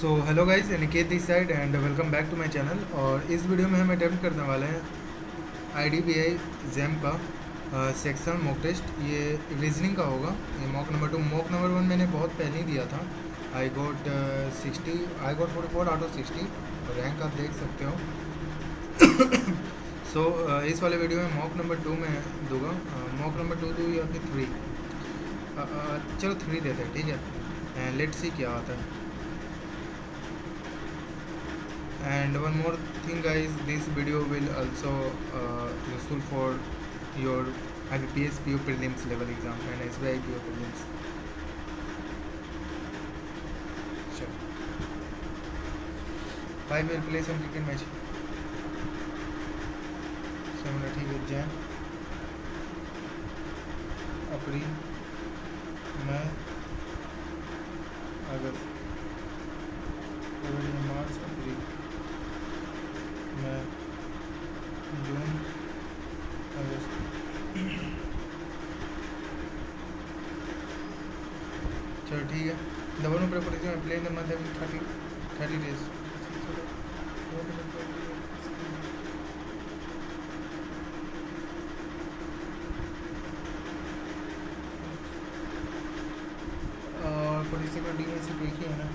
So hello guys, Niket this side and welcome back to my channel. और इस video में हम अटेम्प्ट करने वाले हैं आईडीबीआई जैम का सेक्शन मॉक टेस्ट। ये रीजनिंग का होगा। ये मॉक नंबर 2। मॉक नंबर 1 मैंने बहुत पहले ही दिया था। I got 60, I got 44 out of 60। Rank आप देख सकते हो। सो इस वाले वीडियो में मॉक नंबर 2 में दूंगा। मॉक नंबर 2 दूँ या फिर 3? चलो 3 देते हैं, ठीक है। लेट्स सी क्या आता है। And one more thing guys, this video will also useful for your IBPS PO prelims level exam and SBI PO prelims. Sure. 5 will play some cricket match. समझना ठीक है। जैन, अप्रैल, मई, अगस्त, फरवरी, मार्च, अप्रैल, मई, जून, अगस्त। चलो ठीक है। The one who preparation and play in the month having 30 days. और 46 D में से एक ही है ना,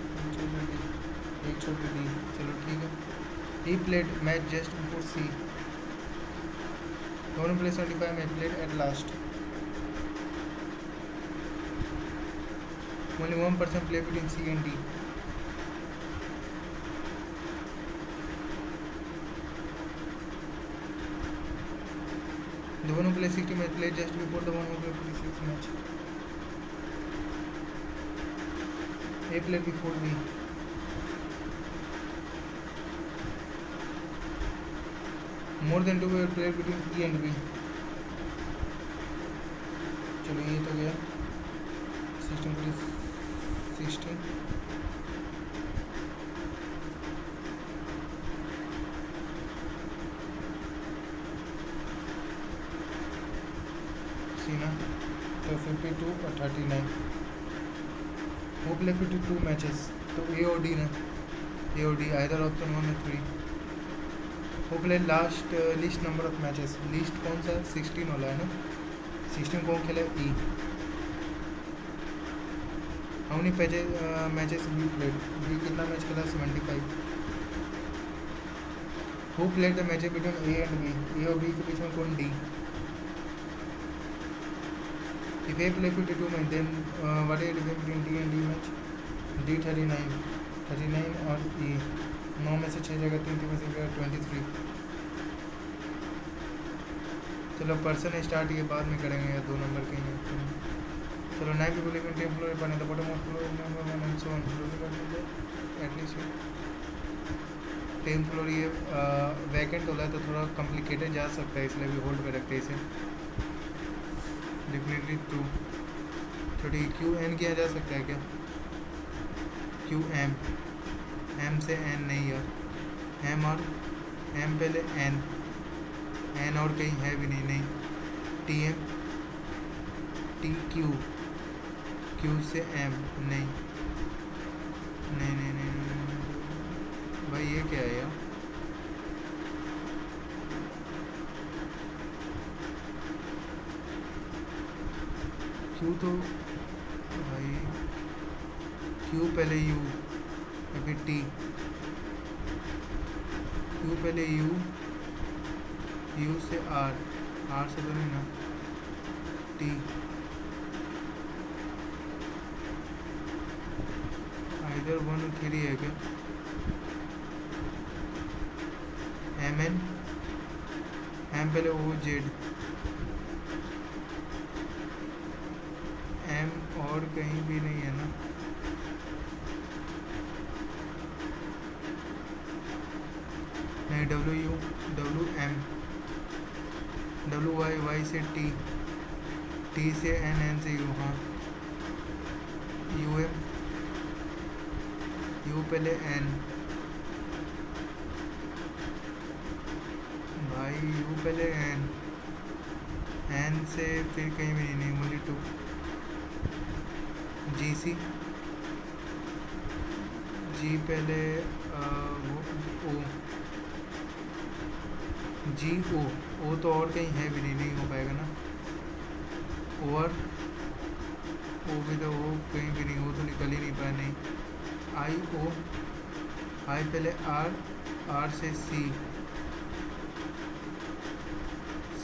एक छोटी डी। चलो ठीक है। He played match just before C. The one who plays 75 match played at last. Only one person play between C and D. The one who plays 60 match played just before the one who played 46 match. A played before B. More than 2 were played between E and B. चलो ये तो गया। 16 सी ना, तो 52 और 39। वो play 52 matches, तो ए और डी ना, ए और डी आइदर ऑप्शन 1 और 3। वो play last list number of matches. List कौन सा? 16 वाला है ना। 16 कौन खेला? E. How many matches B played? B कितना मैच खेला? 75। Who played the matches between A and B? A और बी के बीच में कौन? D. If A play 52 match, then what is the difference between D and D match? D 39 और ई 9 में से 6 जगह 3 में से 23। चलो पर्सन स्टार्ट ये बाद में करेंगे या 2 नंबर के ही। चलो 9 people live in 10 floor बने तो bottom of floor number 1 and so on floor कर एटलीस्ट 10 फ्लोर। ये वैकेंट होला है तो थोड़ा कॉम्प्लिकेटेड जा सकता है, इसलिए भी होल्ड पे रखते हैं इसे। डेफिनेटली 2। छोटी क्यू एन किया जा सकता है क्या? क्यू एम, एम से एन नहीं है। एम और एम पहले एन, एन और कहीं है भी नहीं। T M, T Q, Q से एम नहीं। भाई ये क्या है यार? क्यू तो भाई क्यू पहले यू या फिर टी। क्यू पहले यू, यू से आर, आर से तो नहीं ना। टी इधर 1 और 3 है क्या? एम एन, एम पहले ओ जेड, एम और कहीं भी नहीं है ना। नहीं, W U, W M, W Y, Y से टी, टी से एन, एन से यू। हाँ यू एम, यू पहले एन, भाई यू पहले एन, एन से फिर कहीं भी नहीं, ओनली 2। जी सी, जी पहले वो ओ, जी ओ तो और कहीं है भी नहीं हो पाएगा ना। और ओ भी तो ओ कहीं भी नहीं, हो तो निकल ही नहीं पाया। नहीं, आई ओ, आई पहले आर से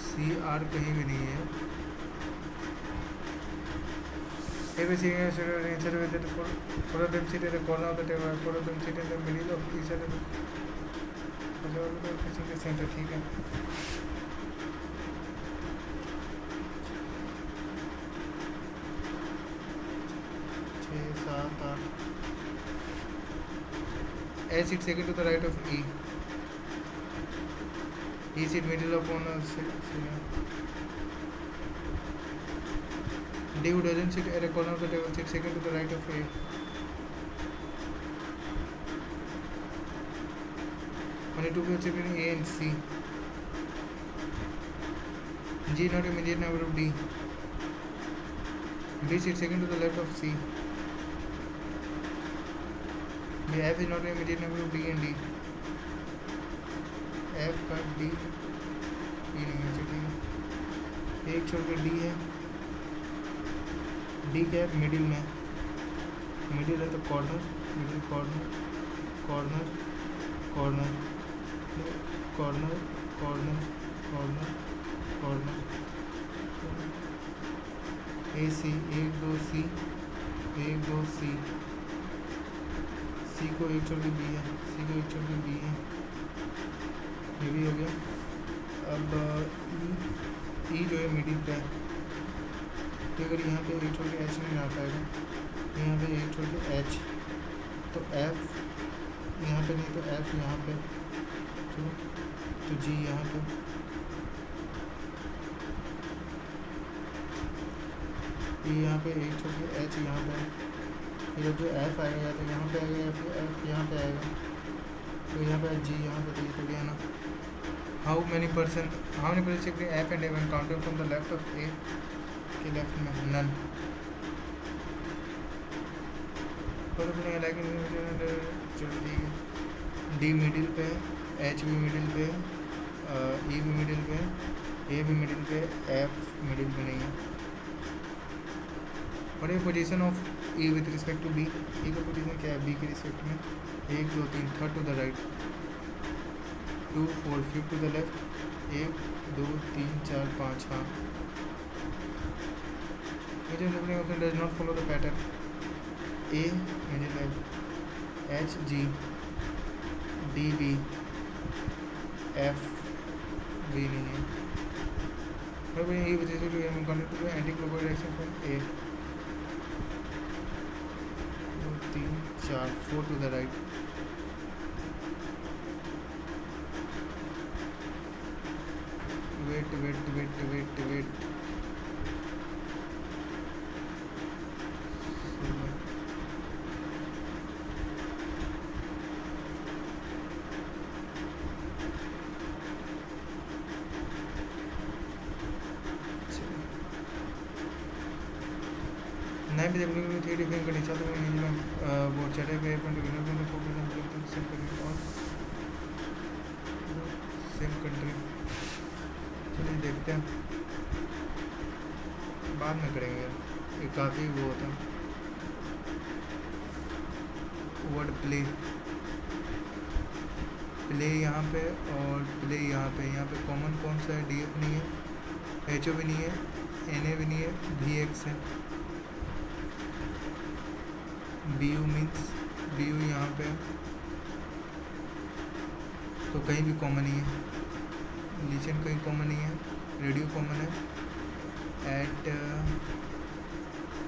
सी आर कहीं भी नहीं है। ABC instead with it for them sit at the corner of the table, for them sit in the middle of each other facing the center। ठीक है, 6 7 8। A sit second to the right of E sit middle of one D who doesn't sit at a corner of the table sit second to the right of A। only two people sit in A and C। G not immediate neighbor of D sits second to the left of C। F is not an immediate neighbor of D and D। F का D ये नहीं है, ठीक है, एक छोड़ के D है। D क्या है, मिडिल में, मिडिल है तो corner, middle corner, corner corner corner corner corner corner. A C 1 2 C 1 2 C C को एक छोड़ के बी है, सी को एक छोड़ के बी है, ये भी हो गया। अब ई जो है मिडिल पे है, तो अगर यहाँ पे एक छोड़ के एच नहीं आ पाएगा, यहाँ पे एक छोड़ के एच, तो एफ यहाँ पे नहीं तो एफ यहाँ पे, चलो तो जी यहाँ पे, ये यहाँ पे एक छोड़ के एच यहाँ पे, फिर जो एफ आएगा या तो यहाँ पे आएगा या फिर एफ यहाँ पे आएगा, तो यहाँ पे जी यहाँ पे, तो ये तो गया ना। How many percent F and A when counting from the left of A के लेफ्ट में नन। चलो ठीक है, डी मिडिल पे, एच भी मिडिल पे, ई भी मिडिल पे, ए भी मिडिल पे, एफ मिडिल पे नहीं है। और ये position of A with respect to B, A का पोजीशन क्या है बी के रिस्पेक्ट में, 1 2 3 third to the right, 2 4 5 to the left, 1 2 3 4 5। हाँ, option does not follow the pattern. A middle है, H G, D B, F B नहीं है। A with respect to anticlockwise direction from A, 2 3 4 4 to the right, wait नहीं भी देखने three different condition तो minimum board चढ़े पे और सेम कंट्री। चलिए देखते हैं, बाद में करेंगे, ये काफ़ी वो होता है। वर्ड प्ले, प्ले यहाँ पे और प्ले यहाँ पे कॉमन कौन सा है, डी एफ नहीं है, एच ओ भी नहीं है, एन ए भी नहीं है, वी एक्स है, B U means B U यहाँ पे तो कहीं भी कॉमन नहीं है, लीचन कहीं कॉमन नहीं है, रेडियो कॉमन है, एट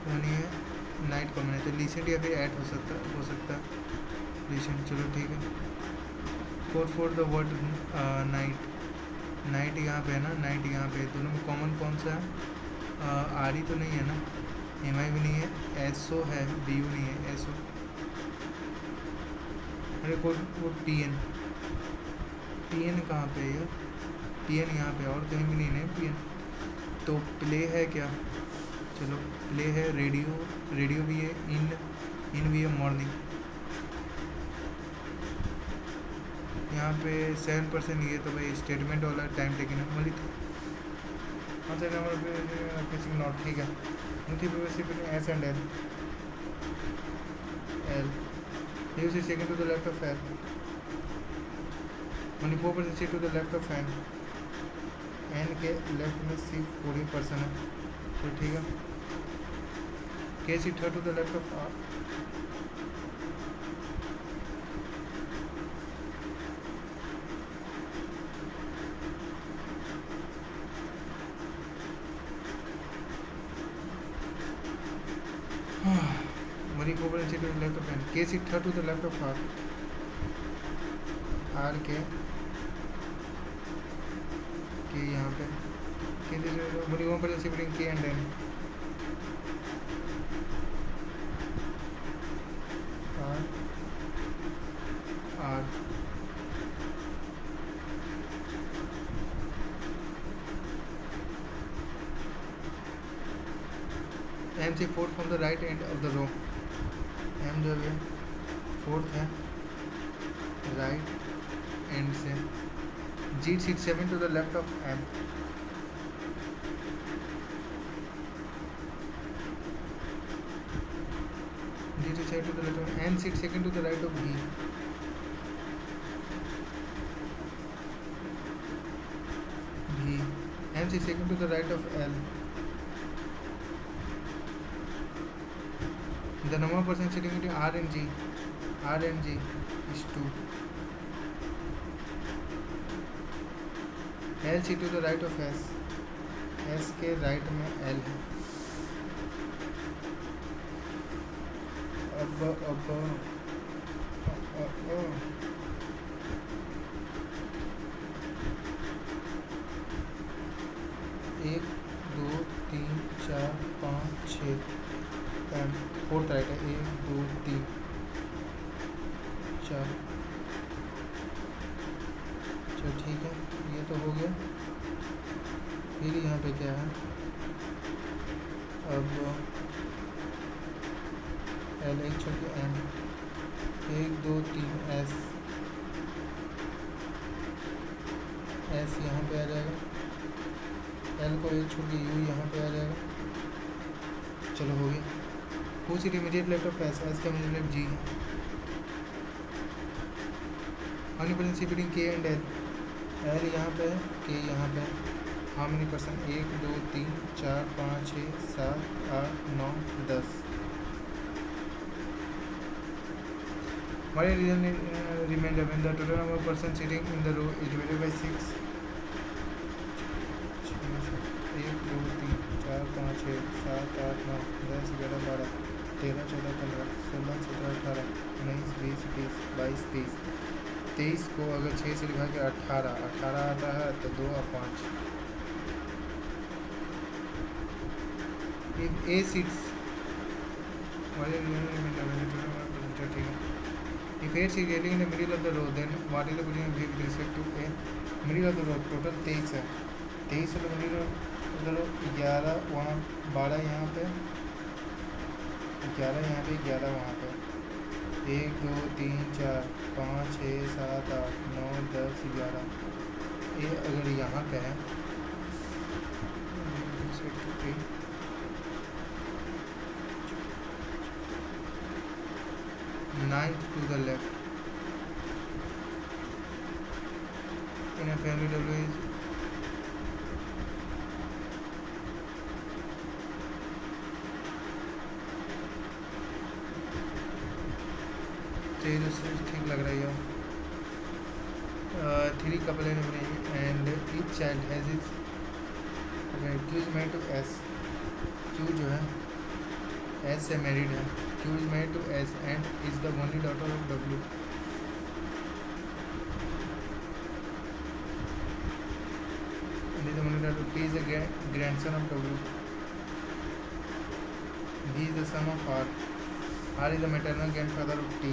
वो नहीं है, नाइट कॉमन है, तो लीचन या फिर एट हो सकता है लीचन। चलो ठीक है, 4 द वर्ड नाइट यहाँ पे है ना, नाइट यहाँ पे, दोनों में कॉमन कौन सा है, आर ई तो नहीं है ना, एम आई भी नहीं है, एस ओ है, बी यू नहीं है, एस ओ, अरे वो टी एन कहाँ पे है, टी एन यहाँ पे और कहीं भी नहीं है टी एन। तो प्ले है क्या, चलो प्ले है, रेडियो भी है, इन भी है, मॉर्निंग यहाँ पे 7% नहीं है तो भाई स्टेटमेंट वाला टाइम टेकिंग है मलिक। हाँ सर नंबर फिशिंग नॉट ठीक है। मुझे S and L L use is second to the left of L 24% C to the left of N के लेफ्ट में सिर्फ 40% है तो ठीक है। K C third to the left of R Money over and to the left of n. K is third to the left of R. R के यहाँ पे K is money over and sibling K and N. R R M से fourth from the right end of the row. M जो है fourth है right and से G seat 7 to the left of M G seat 7 to the left of N seat second to the right of B B M seat second to the right of L the number of person sitting between R and G is 2. L sit to the right of S के right में L है। अब 1 2 3 4 5 6 fourth right है 1 2 3 4 चलो ठीक है ये तो हो गया। फिर यहाँ पे क्या है अब एल एक छोड़ के एन 1 2 3 एस यहाँ पे आ जाएगा। एल को एक छोड़ के यू यहाँ पे आ जाएगा। चलो हो गया। Who sit immediate left of S का immediate left G है। How many percent between K and L? L यहाँ पे है K यहाँ पे है। How many percent 1 2 3 4 5 6 7 8 9 10 What is the remainder when the total number of persons sitting in the row is divided by 6? 1 2 3 4 5 6 7 8 9 10 11 12 13 14 15 16 17 18 19 20 21 22 23 23 को अगर 6 से डिवाइड कर 18 आता है तो 2 और 5 if A sits ठीक है if A sits getting in the middle of the row then what is the position of B with respect to A middle of the row total 23 है 23 तो मिडिल ऑफ द रो 11 वहाँ 12 यहाँ पे 11 यहाँ पे 11 वहाँ पे 1 2 3 4 5 6 7 8 9 10 11 ये अगर यहाँ पे है 9th to the left in a family W is ठीक लग रही है। 3 couple and each child has its Q is married to S। Q जो है S से married है। Q is married to S and is the only daughter of W। and is the only daughter P is a grandson of W। V is the son of R। R is the maternal grandfather of T।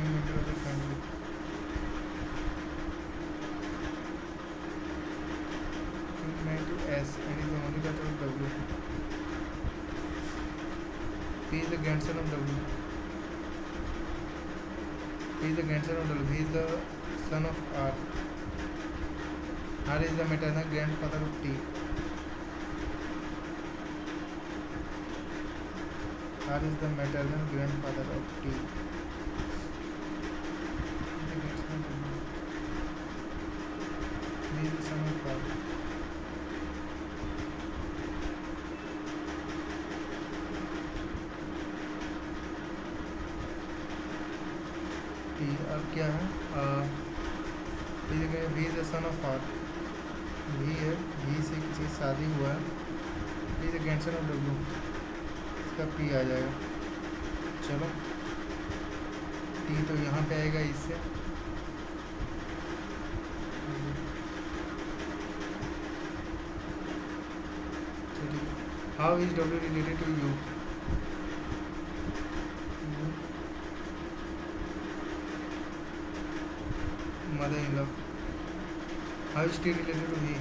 member of the family। Q is married to S and is the only daughter of W। P is the grandson of W। He is the grandson of W. He is the son of R. R is the maternal grandfather of T. R is the maternal grandfather of T. He is the son of R. T अब क्या है? V is the son of R. V है, V से किसी की शादी हुआ है. He is the grandson of W. इसका P आ जाएगा. चलो T तो यहाँ पे आएगा इससे. How is W related to U? Mother-in-law. How is T related to he?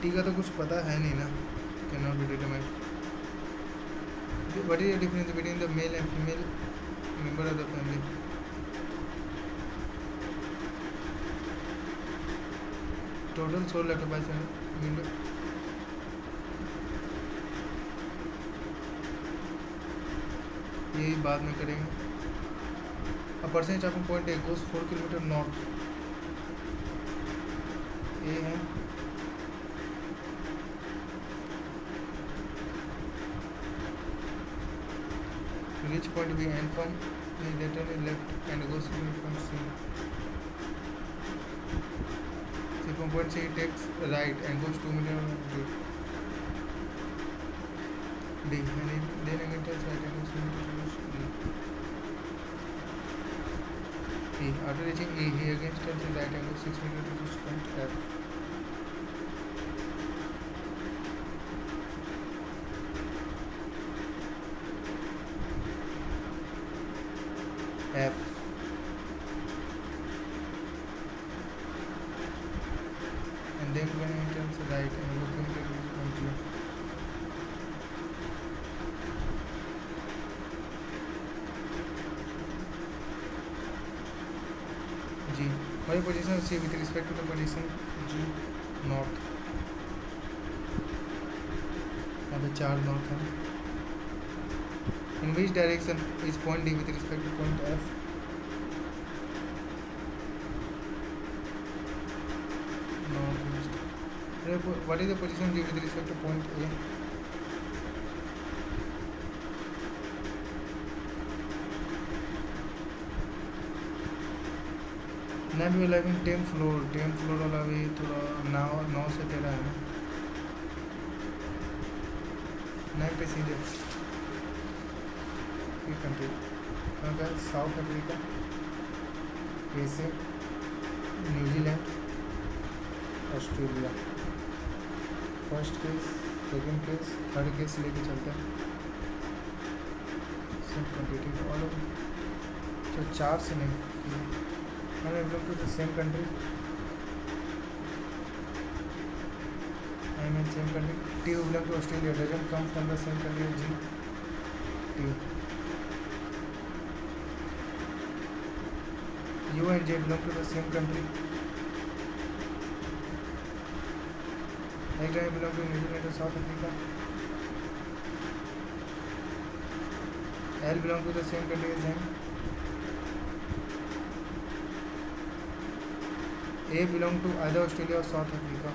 T का तो कुछ पता है नहीं ना. Cannot be determined. What is the difference between the male and female member of the family? Total soul occupancy window. यही बाद में करेंगे. A percentage of point A goes 4 km north. A है. Reach point B and from B they turn left and goes to point C. So from point C it takes right and goes 2 meters to D and then again turns right and goes 2 meters to E. E. After reaching E, he again turns right and goes 6 meters to point F. F. And then when it turns right and looking at it point G. G. What is position of C with respect to the position G? North. यहाँ पे 4 north है. In which direction is point D with respect to point F? Northwest. What is the position D with respect to point A? Now we are living 10th floor. 10th floor वाला भी थोड़ा 9 से 13 है ना. 9 पे सीधे. ये कंट्री कहाँ का? South Africa. ए से New Zealand, Australia. First case, second case, third case लेके चलते हैं. सेम कंट्री ऑल जो 4 से नहीं. I belong to the same country. I am in same country. T who belong to Australia doesn't come from the same country as G. T. U and J belong to the same country. Like I belong to New Zealand or South Africa. L belong to the same country as M. A belong to either Australia or South Africa.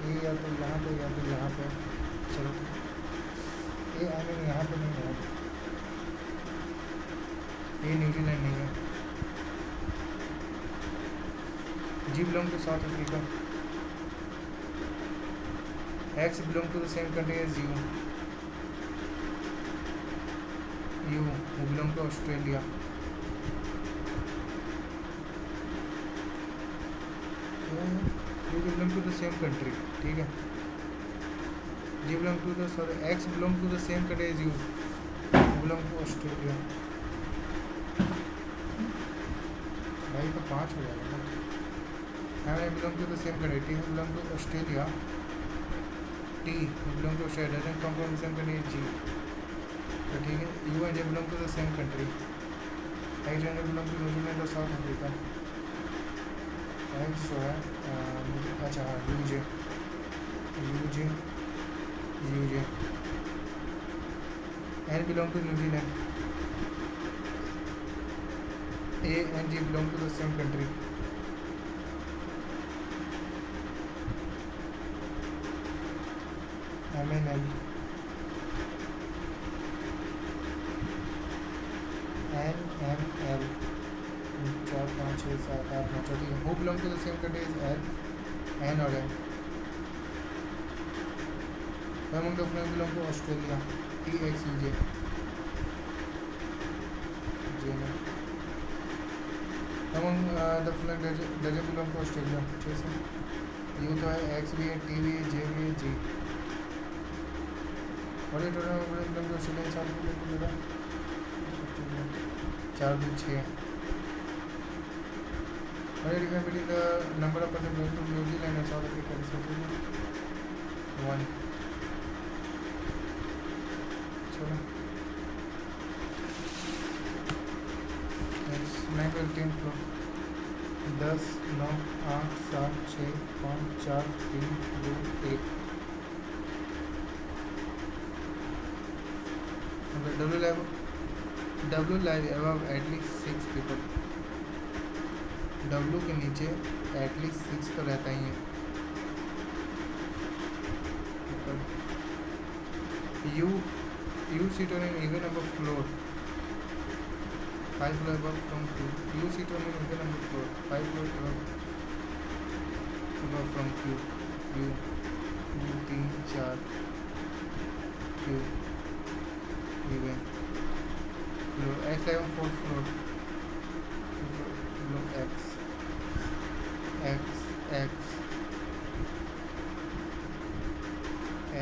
A या तो यहाँ पे या तो यहाँ पे. चलो A I mean यहाँ पे नहीं है. A न्यूजीलैंड नहीं है. G belong to South Africa. X belong to the same country as U. U who belong to Australia. You belong to the same country. ठीक है. G belong to the X belong to the same country as you. You belong to Australia. भाई तो 5 हो जाएगा ना। Have I belong to the same country, T belong to Australia, T belong to Australia doesn't come from the same country G, तो ठीक है। U and J belong to the same country, X and belong to New Zealand और South Africa, X जो है अच्छा हाँ U J U J U J, N belong to New Zealand, A and G belong to the same country, M N L N M L 4 5 6 7 8 9 ठीक है। Who belong to the same country is L N और M, among the following belong to Australia, T X U J J में, among the following doesn't belong to Australia, जैसे U तो है, X भी है, T भी है, J भी है, G, और ये टोटल belong to Australia, 4 को लगा 4 2 6, और ये difference between the number of person belong to New Zealand and South Africa is 1। मैं करती हूँ flow 10 9 8 7 6 5 4 3 2 1। W live above at least 6 people, W के नीचे एटलीस्ट 6 तो रहता ही है। You seat on an even number floor 5 floor above from Q. You sit on an even number floor 5 floor above from Q. U 2 3 4 Q even floor X 11 4th floor floor X X X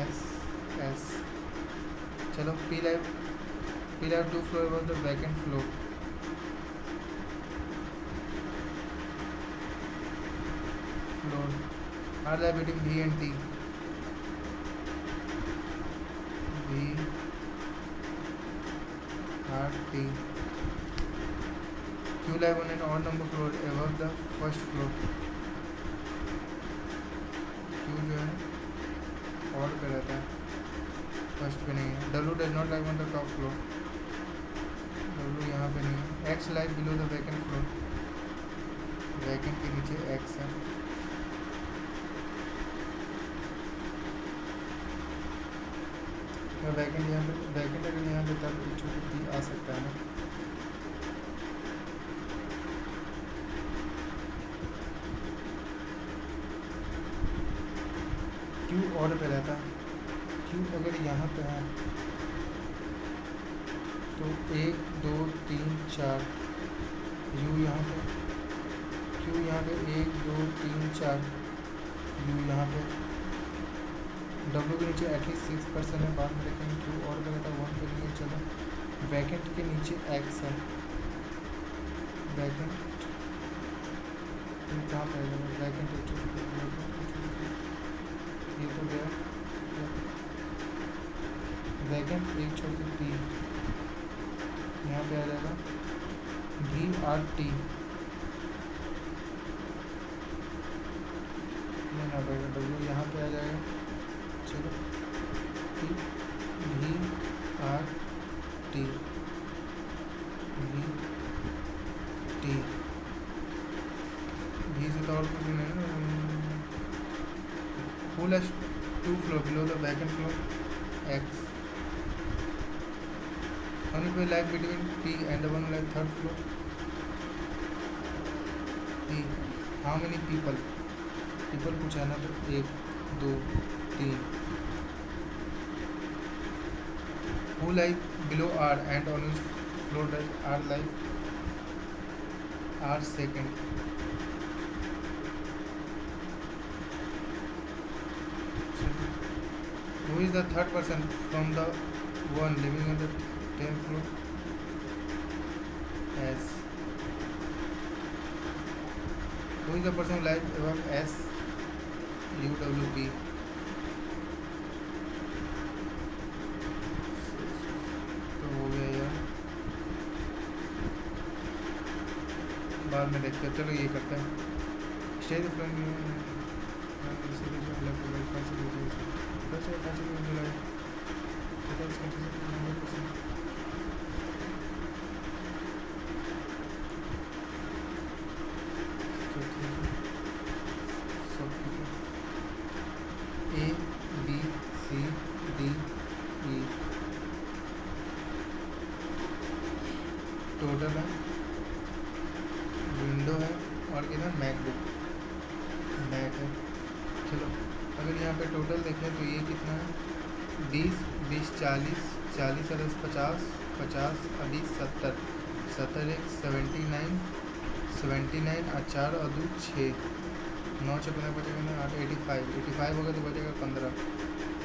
S S। चलो P live 2 floor above the vacant floor, R lie between B and T, B R T, Q lie on an odd number floor above the first floor, Q जो है odd पे रहता है, first पे नहीं है। W does not lie on the top floor, W यहाँ पे नहीं है। X lie below the vacant floor, vacant के नीचे X है। वैकेंट यहाँ पे वैकेंट अगर यहाँ पे तब छोटी पी आ सकता है ना। क्यू ऑर्डर पे रहता है, क्यू अगर यहाँ पे है तो 1 2 3 4 यू यहाँ पे, क्यू यहाँ पे 1 2 3 4 यू यहाँ पे, डब्ल्यू के नीचे एटलीस्ट 6% है, बाद में देखेंगे। क्यू और का रहता है 1 के लिए। चलो वैकेंट के नीचे एक्स है, वैकेंट कहाँ पर है? वैकेंट ये तो गया वैकेंट, एक छोड़ के टी यहाँ पे आ जाएगा, भी आर टी लेना पड़ेगा, डब्ल्यू यहाँ पे आ जाएगा। चलो टी भी आर टी भी टी भी से तो और कुछ नहीं है ना। Who has 2 floor below the vacant floor? X. How many people lie between P and the one who lies 3rd floor? P. How many people? People पूछा है ना, तो 1 2 3। Who lie below R and on which floor does R lie? R second. Who is the 3rd person from the one living on the 10th floor? S. Who is the person live above S U W P. तो हो गया यार, बाद में देखते हैं। चलो ये करते हैं। Stage A B C D E total है, विंडो है और इधर मैकबुक मैक है। चलो अगर यहाँ पे टोटल देखें तो ये कितना है, 20 20 40 40 और 50 50 अभी 70 70 एक 79 79 और 4 और 2 6 9 छपना बचेगा ना 8 85 होगा तो बचेगा 15।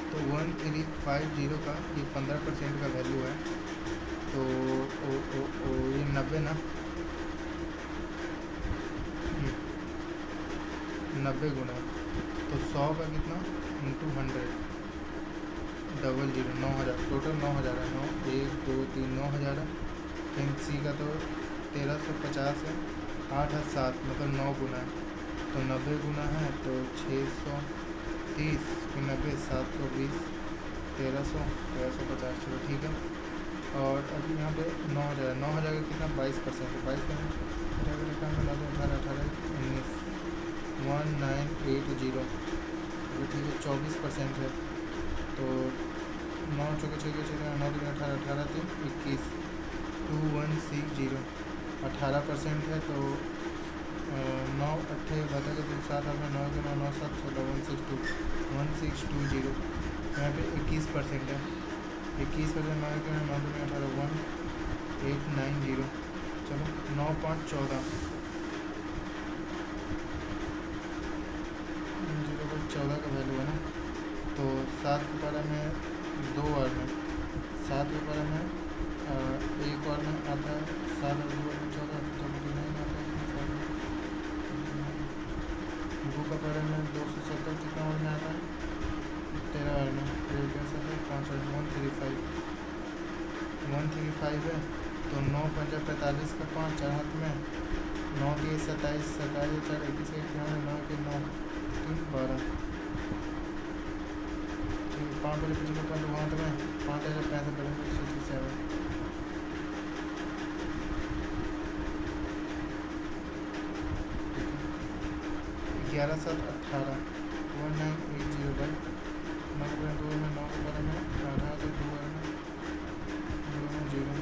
तो 1350 का ये 15% का वैल्यू है। तो ये 90 ना 90 गुना, तो 100 का कितना इंटू 100 00 9000 टोटल 9000 है। 9 1 2 3 9000 है। फिर सी का तो 1350 है, 8 है 7 मतलब 9 गुना है। तो 90 गुना है तो 630 फिर 90 720 1300 1350। चलो ठीक है। और अभी यहाँ पे 9000 का कितना 22% है। 22% 1980 तो ठीक है 24% है। तो 9 चौके 6 के 9 3 18 18 3 21 2160 18% है। तो 9 8 बता के 7 में 9 के 9 9 7 16 1620 यहाँ पे 21% है। 21% 9 के 9 के 18 1890। चलो 9 5 14 14 का वैल्यू है ना। तो 7 के बारे में 2 बार में 7 के बारे में 1 बार में आता है 7 और 2 बार में 14 नहीं आता है। 2 का बारे में 270 कितना बार में आता है 13 बार में। 5 और 135 है। तो 9 5 45 का 5 4 हाथ में 9 के 27 27 4 21 9 के 9 3 12 ठीक है। 5 बजे पिछले 5 हाथ में 5065 बजे 11 7 18 1980 बाई 9 में 2 में 9 के बारे में 18 से 2 में 0 में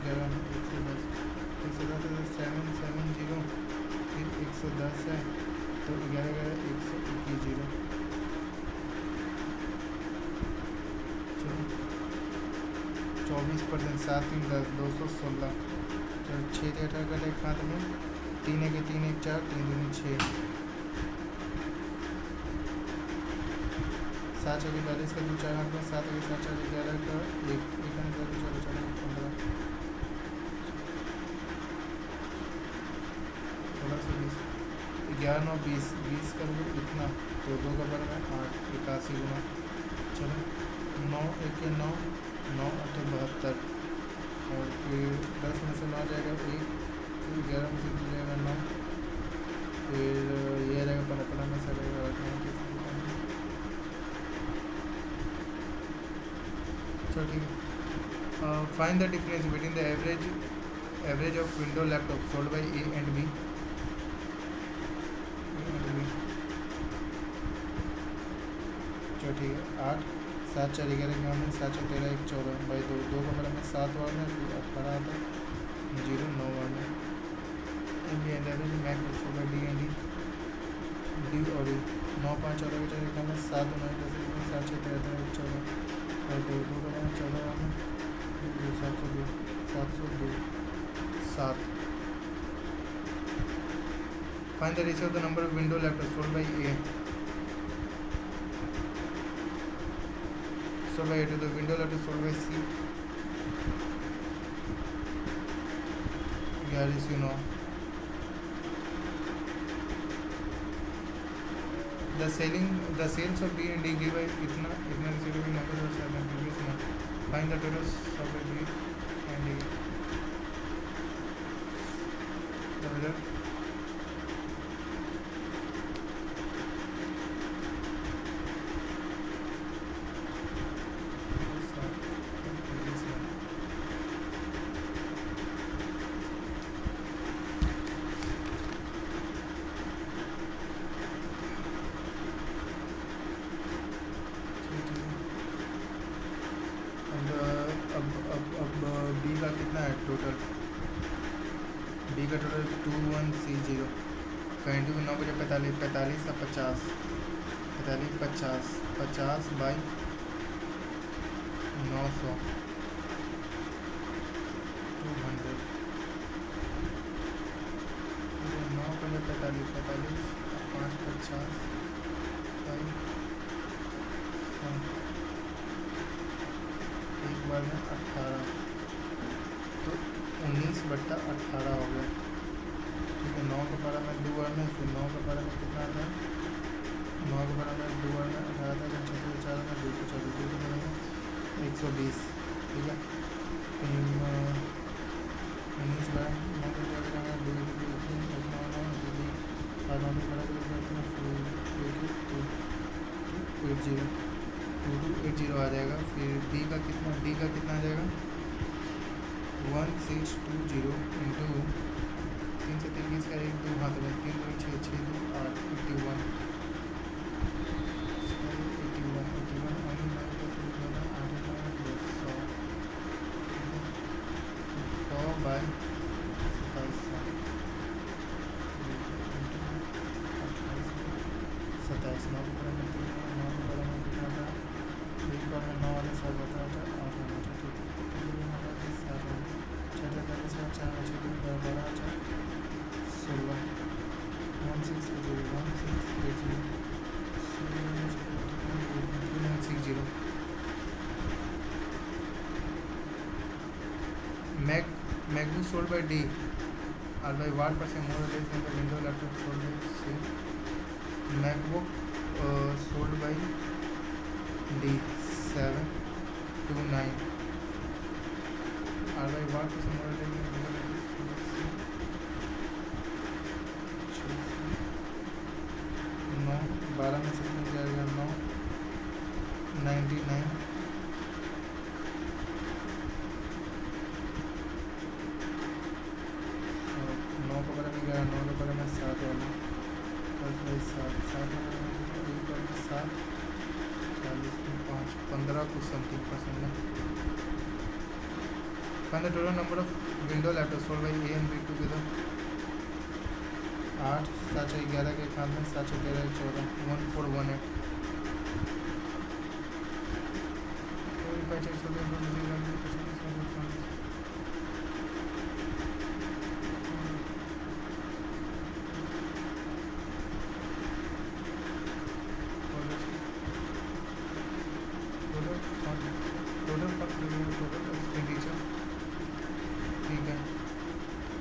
11 में 110 770 फिर 110 है। तो 11 11 121 चलो 24% 7 3 10 216। चलो 6 18 का एक हाथ में 3 1 3 1 4 3 2 6 7 6 42 का 2 4 हाथ में 7 1 7 4 11 का 1 चलो 15 11 9 20 20 कर लो इतना। तो 2 का बराबर है 8 81 गुना। चलो 9 1 9 9 8 72 और फिर 10 में से 9 जाएगा 1 फिर 11 में से जाएगा 9 फिर ये रहेगा 15 में से रहेगा 8 चलो ठीक है। Find the difference between the average of window laptop sold by A and B. चलो ठीक है 8 7 4 11 में 7 4 13 1 14 बाई 2 2 का मतलब में 7 वार में 18 आता है 0 9 वार में एम बी एंड एवरेज मैक होगा डी एंड डी और 9 5 14 के 4 में 7 9 10 7 6 13 1 14 बाई 2 2 का मतलब 14 वार में 702 7। Find the ratio of the number of window laptops sold by A. Sold by A to the window laptop sold by C. Yeah, this you know. The sales of B and D give इतना receivable numbers of seven previous month. Find the total of B and D. The result. अब B का कितना है total? B का total 2130 कहीं 9 बजे 45 45 का 50 45 50 50 by 900 200 9 बजे 45 45 5 50 बाई 100 एक बार में 18 तो 19/18 हो गया। ठीक है 9 का पारा में 2 बार में फिर 9 का पारा में कितना आता है? 9 का पारा में 2 बार में 18 था 4 में 240 2 का पारा में 120। ठीक है 19 बार 9 का पारा में 2 2280 आ जाएगा। फिर डी का कितना आ जाएगा? 1620 इंटू 3 से 23 का 1 2 हाथ में 3 2 6 6 2 8 81 100 बाई 27 9 का में 3 9 का में कितना था? एक बार में 9 वाले 7 बताया था 8 होना था। ठीक है 7 6 4 6 12 16 1680 MacBook sold by D are by what percent more or less than the Windows laptop sold by C? MacBook sold by D 7 to 9 are by what percent more or less than the Windows laptop sold by C? 9 12 में से कितना जाएगा? 9 99 9 का बराबर 11 9 का बराबर 7 वाला 10 by 7 7 का बराबर 1 बराबर 7 40 में 5 15 को समथिंग परसेंट है। Find the total number of window laptops sold by A and B together. 8 7 11 के खाते में 7 13 14 1418 purchase sold from total expenditure. ठीक है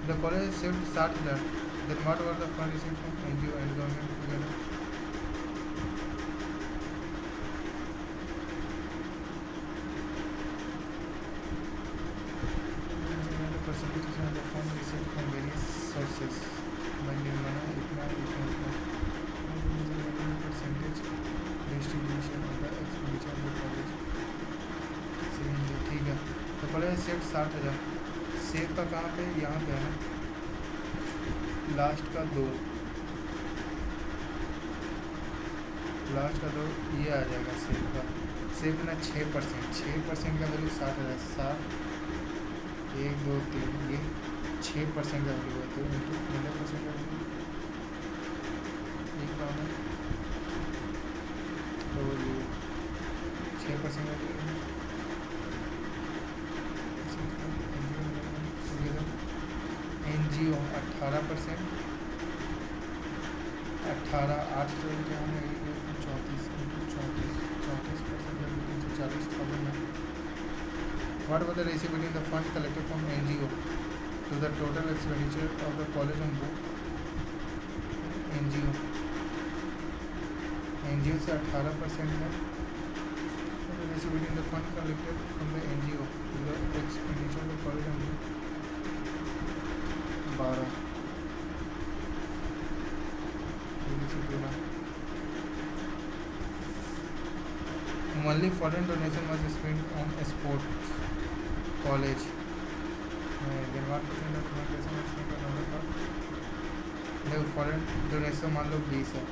the college saved 60,000. Then what were the fund received from NGO and government together? The percentage of the fund received from various sources. Percentage distribution of the expenditure of the college. ठीक है तो college save 60,000 save का कहाँ पे? यहाँ पे है last का 2 ये आ जाएगा सेव का। सेव ना 6% का वैल्यू 60,000 7 1 2 3 ये 6% का वैल्यू है तो इंटू 15% का वैल्यू एक काम है तो ये 6% का वैल्यू NGO 18% 18 8 से क्या है 34 40,000 है। What was the ratio between the fund collected from NGO to the total expenditure of the college on book? NGO NGO से 18% है। Distributing the fund collected from the NGO to the expenditure of the college 12। Only foreign donation was spent on sports college। then 1% of donation was spent on other part। देखो foreign donation मान लो 20 है,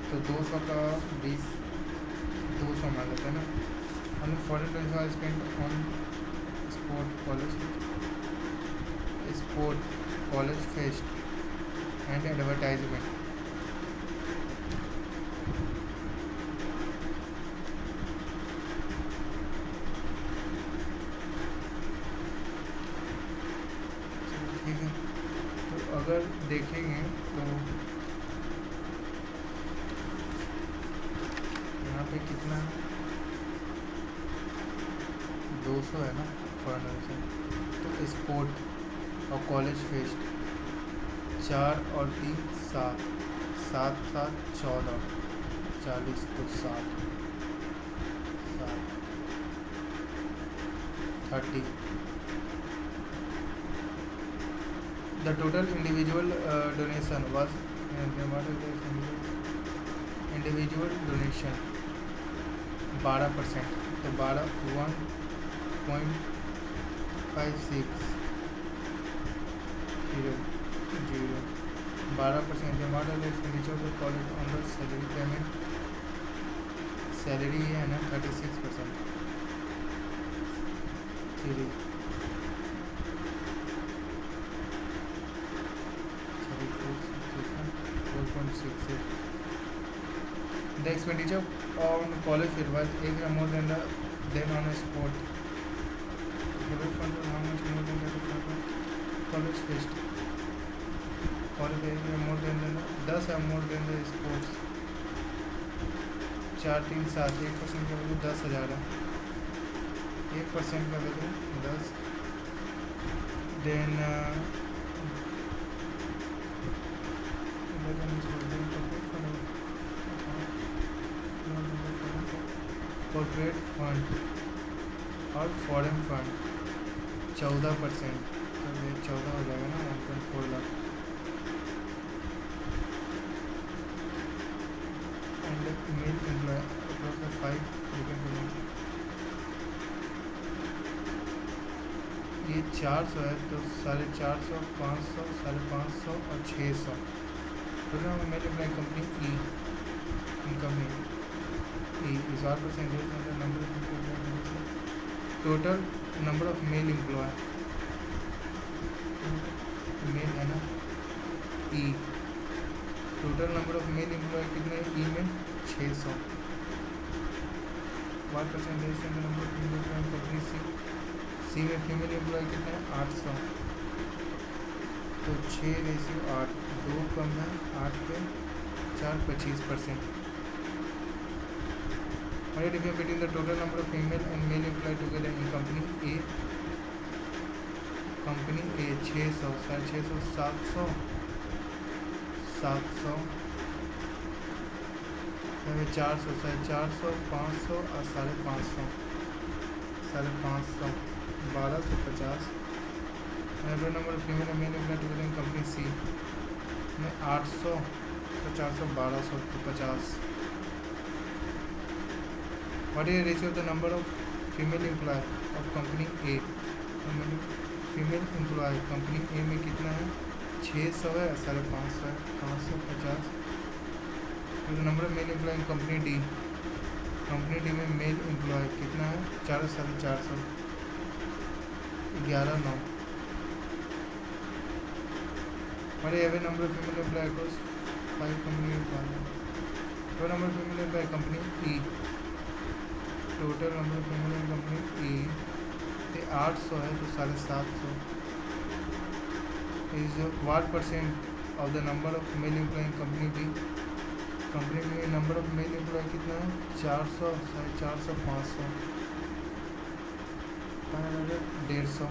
तो 200 का 20 200 मान लेते हैं ना। only foreign donation was spent on sport college fest and advertisement। ठीक है, तो अगर देखेंगे तो यहाँ पे कितना 200 है ना फॉरेन डोनेशन। तो स्पोर्ट और कॉलेज फेस्ट 4 और 3 7 7 7 14 40 तो 7 30। The total individual donation was individual donation 12%, तो 1.56 12%। The amount of expenditure of the college on the salary payment, salary है ना 36%। 4.68। The expenditure on college fee was 8 more than on a sport fund। How much more than that college fest? College fee more than 10 है more than the sports। 4 3 7 1% का value 10,000 है। 1% का value 10। Then corporate fund और foreign fund 14%, तो ये 14 हो जाएगा ना 1.4 लाख। एंड मेल एम्प्लॉय 5 ये 400 है, तो 450 500 550 और 600। Total male employ company company is all percentage on the number of employees। Total number of male employ male है ना total number of male employ कितने में 600। 1% number of male employ company C में female employ कितने 800, तो 6:8 2 कम है 8 पे 4 25%। What is the difference between the total number of female and male employed together in company A? Company A 600 600 700 700 400 450 500 और 550 550 1250। Total number of female and male employed together in company C में 800 400 1200 तो 50। What is the ratio of the number of female employee of company A? Female employ company A में कितना है 600 है 550 है 550। फिर number of male employ company D में male employ कितना है 400 450 11 9। हमारे average number of female employ को 5 company employ. Total number of female employ company E total number of female company E 800 है, तो 750 is what % of the number of male employ company B. Company में number of male employ कितना है 400 450 500 150।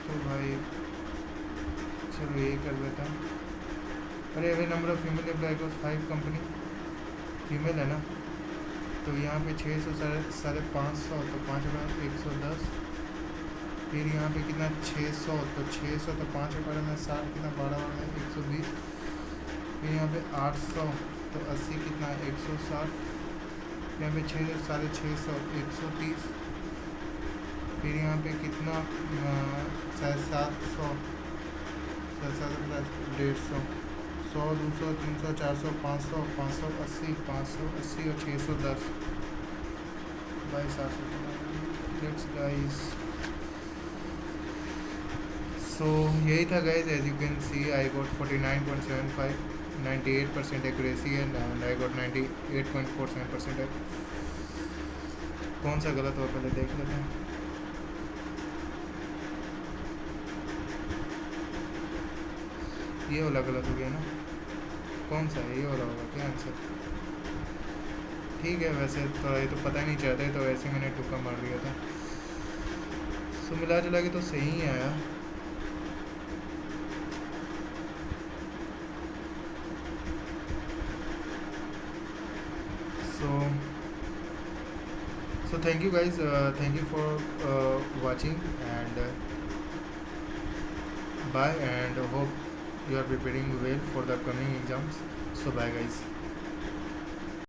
तो भाई number of female employ को 5 company female है ना, तो यहाँ पे 600 साढ़े 500 तो 5,110। फिर यहाँ पे कितना 600 तो 600 तो 5 में 60 कितना 12 में 120। फिर यहाँ पे 800 तो 80 कितना 160। यहाँ पे 600 साढ़े 600 130। फिर यहाँ पे कितना 700 150 100 200 300 400 500 580 580 और 610 बाई 700। लेट्स गाइस, सो यही था guys. As you can see I got 49.75, 98% accuracy है एंड आई गॉट 98.47%। कौन सा गलत हुआ पहले देख लेते हैं। ये वाला गलत हो गया ना, कौन सा है? ये वाला होगा क्या आंसर? ठीक है, वैसे तो ये तो पता ही नहीं चलता, तो वैसे मैंने तुक्का मार दिया था। सो मिला जुला के तो सही ही आया। So thank you guys, thank you for watching, and bye, and hope you are preparing well for the upcoming exams. So bye guys.